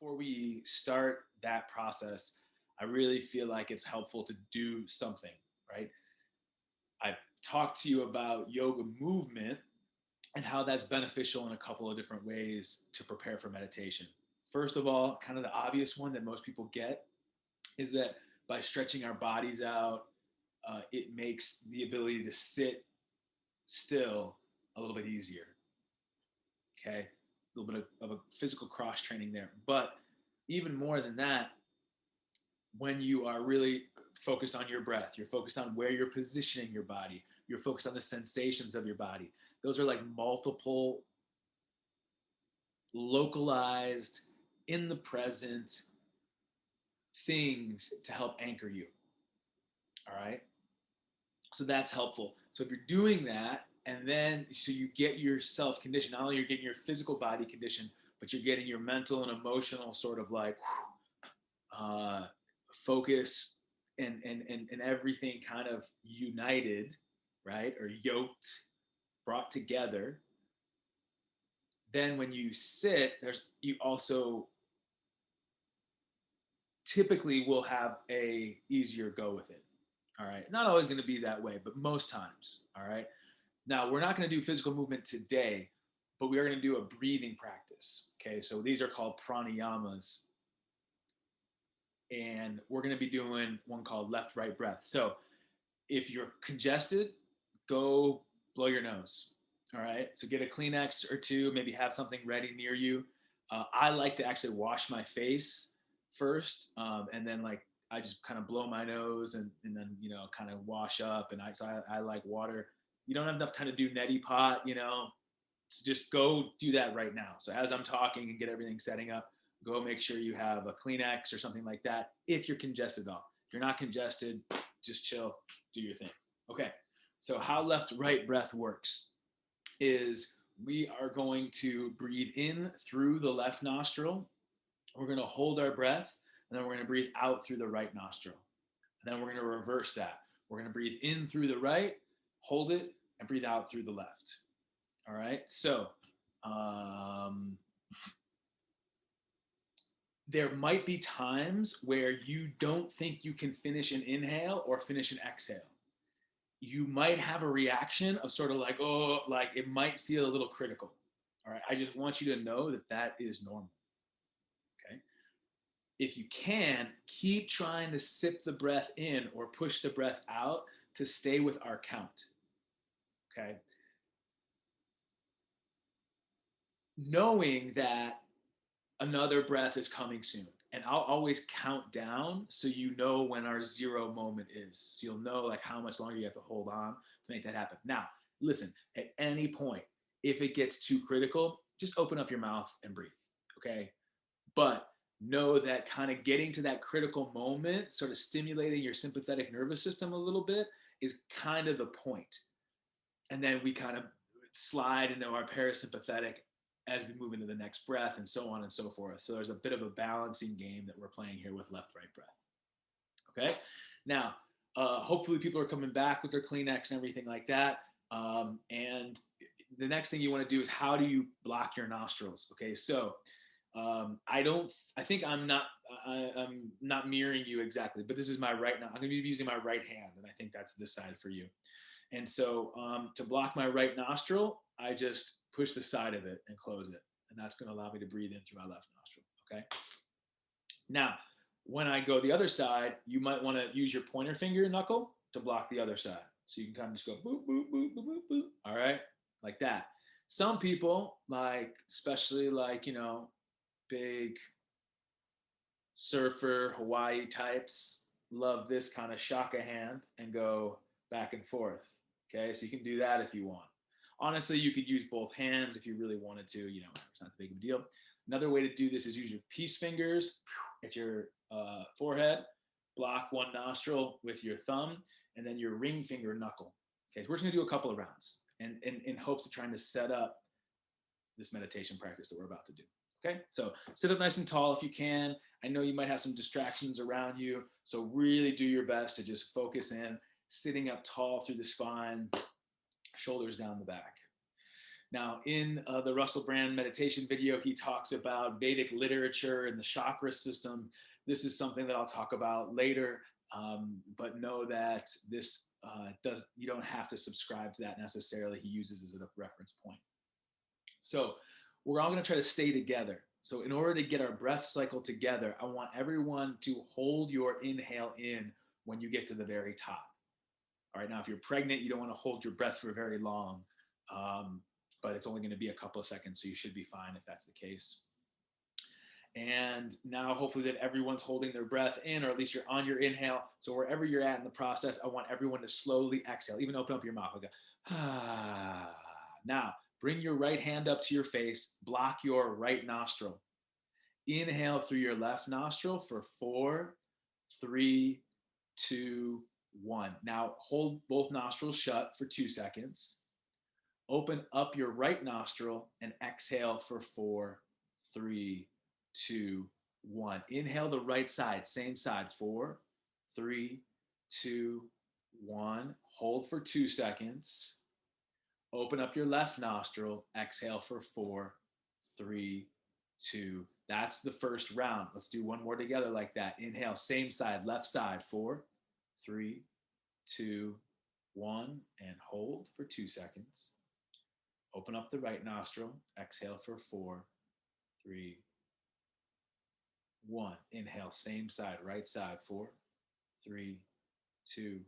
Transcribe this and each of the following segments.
before we start that process, I really feel like it's helpful to do something, right? I've talked to you about yoga movement and how that's beneficial in a couple of different ways to prepare for meditation. First of all, kind of the obvious one that most people get is that by stretching our bodies out, it makes the ability to sit still a little bit easier. Okay, a little bit of a physical cross training there. But even more than that, when you are really focused on your breath, you're focused on where you're positioning your body, you're focused on the sensations of your body. Those are like multiple localized, in the present things to help anchor you. All right. So that's helpful. So if you're doing that, and then so you get yourself conditioned, not only you're getting your physical body conditioned, but you're getting your mental and emotional sort of like uh, focus and everything kind of united, right? Or yoked, brought together. Then when you sit, you also typically will have a easier go with it. All right. Not always going to be that way, but most times. All right. Now, we're not going to do physical movement today, but we are going to do a breathing practice. Okay. So these are called pranayamas. And we're going to be doing one called left right breath. So if you're congested, go blow your nose. All right. So get a Kleenex or two, maybe have something ready near you. I like to actually wash my face first, and then like I just kind of blow my nose and then kind of wash up. And I like water. You don't have enough time to do neti pot, so just go do that right now. So as I'm talking and get everything setting up, go make sure you have a Kleenex or something like that if you're congested at all. If you're not congested, just chill, do your thing. Okay, so how left right breath works is we are going to breathe in through the left nostril. We're going to hold our breath, and then we're going to breathe out through the right nostril. And then we're going to reverse that. We're going to breathe in through the right, hold it, and breathe out through the left. All right. So there might be times where you don't think you can finish an inhale or finish an exhale. You might have a reaction of sort of like, oh, like it might feel a little critical. All right. I just want you to know that that is normal. Okay. If you can, keep trying to sip the breath in or push the breath out to stay with our count. Okay. Knowing that another breath is coming soon. And I'll always count down so you know when our zero moment is. So you'll know like how much longer you have to hold on to make that happen. Now, listen, at any point, if it gets too critical, just open up your mouth and breathe. Okay. But know that kind of getting to that critical moment, sort of stimulating your sympathetic nervous system a little bit, is kind of the point. And then we kind of slide into our parasympathetic as we move into the next breath, and so on and so forth. So there's a bit of a balancing game that we're playing here with left right breath. Okay. Now, hopefully people are coming back with their Kleenex and everything like that. And the next thing you want to do is, how do you block your nostrils? Okay. So I think I'm not mirroring you exactly, but this is my right now. I'm going to be using my right hand, and I think that's this side for you. And so to block my right nostril, I just push the side of it and close it. And that's going to allow me to breathe in through my left nostril. Okay. Now, when I go the other side, you might want to use your pointer finger knuckle to block the other side. So you can kind of just go boop, boop, boop, boop, boop, boop. All right. Like that. Some people, like, especially like, big surfer Hawaii types, love this kind of shaka hand and go back and forth. Okay. So you can do that if you want. Honestly, you could use both hands if you really wanted to, it's not that big of a deal. Another way to do this is use your peace fingers at your forehead, block one nostril with your thumb, and then your ring finger knuckle. Okay, so we're just gonna do a couple of rounds and in hopes of trying to set up this meditation practice that we're about to do. Okay, so sit up nice and tall if you can. I know you might have some distractions around you, so really do your best to just focus in, sitting up tall through the spine, shoulders down the back. Now, in the Russell Brand meditation video, he talks about Vedic literature and the chakra system. This is something that I'll talk about later, but know that this you don't have to subscribe to that necessarily. He uses as a reference point. So we're all going to try to stay together. So in order to get our breath cycle together, I want everyone to hold your inhale in when you get to the very top. All right, now if you're pregnant, you don't want to hold your breath for very long, but it's only going to be a couple of seconds, so you should be fine if that's the case. And now hopefully that everyone's holding their breath in, or at least you're on your inhale. So wherever you're at in the process, I want everyone to slowly exhale, even open up your mouth. Go, ah. Now, bring your right hand up to your face, block your right nostril. Inhale through your left nostril for 4, 3, 2, 1. Now hold both nostrils shut for 2 seconds. Open up your right nostril and exhale for 4, 3, 2, 1. Inhale the right side, same side. 4, 3, 2, 1. Hold for 2 seconds. Open up your left nostril, exhale for 4, 3, 2. That's the first round. Let's do one more together like that. Inhale, same side, left side. 4, 3, 2, 1. And hold for 2 seconds. Open up the right nostril, exhale for 4, 3, 1. Inhale, same side, right side. 4, 3, 2,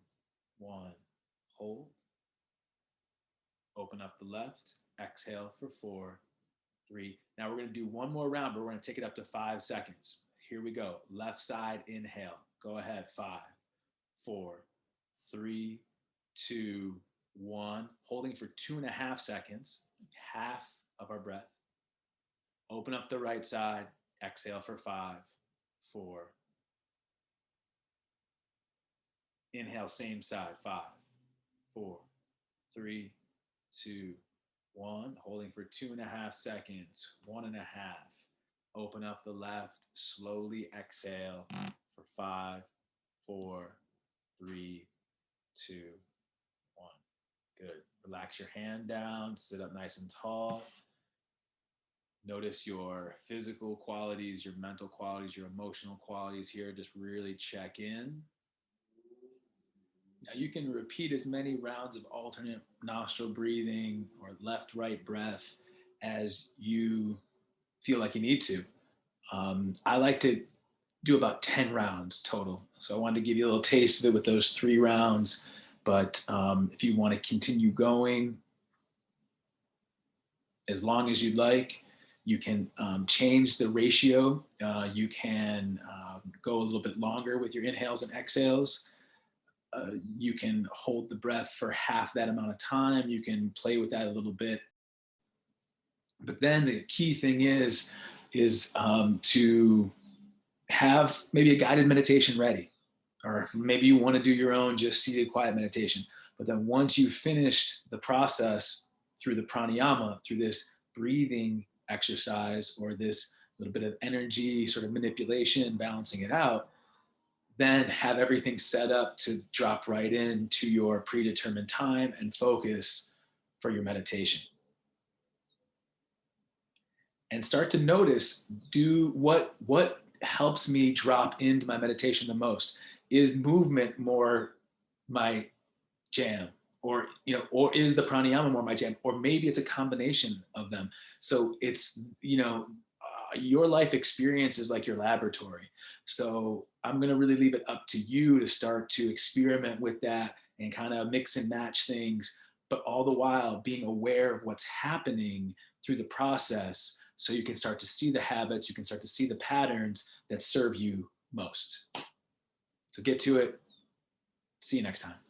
1. Hold. Open up the left, exhale for 4, 3. Now we're going to do one more round, but we're going to take it up to 5 seconds. Here we go. Left side, inhale. Go ahead. 5, 4, 3, 2, 1. Holding for 2.5 seconds, half of our breath. Open up the right side, exhale for 5, 4. Inhale, same side. 5, 4, 3, 2, 1. Holding for 2.5 seconds. 1.5. Open up the left. Slowly exhale for 5, 4, 3, 2, 1. Good. Relax your hand down. Sit up nice and tall. Notice your physical qualities, your mental qualities, your emotional qualities here. Just really check in. Now you can repeat as many rounds of alternate nostril breathing or left-right breath as you feel like you need to. I like to do about 10 rounds total. So I wanted to give you a little taste of it with those 3 rounds. But if you want to continue going as long as you'd like, you can change the ratio. You can go a little bit longer with your inhales and exhales. You can hold the breath for half that amount of time. You can play with that a little bit. But then the key thing is to have maybe a guided meditation ready, or maybe you want to do your own just seated quiet meditation. But then once you've finished the process through the pranayama, through this breathing exercise or this little bit of energy sort of manipulation, balancing it out, then have everything set up to drop right into your predetermined time and focus for your meditation. And start to notice, what helps me drop into my meditation the most? Is movement more my jam? Or is the pranayama more my jam? Or maybe it's a combination of them. So it's, your life experience is like your laboratory. So I'm going to really leave it up to you to start to experiment with that and kind of mix and match things, but all the while being aware of what's happening through the process, so you can start to see the habits, you can start to see the patterns that serve you most. So get to it. See you next time.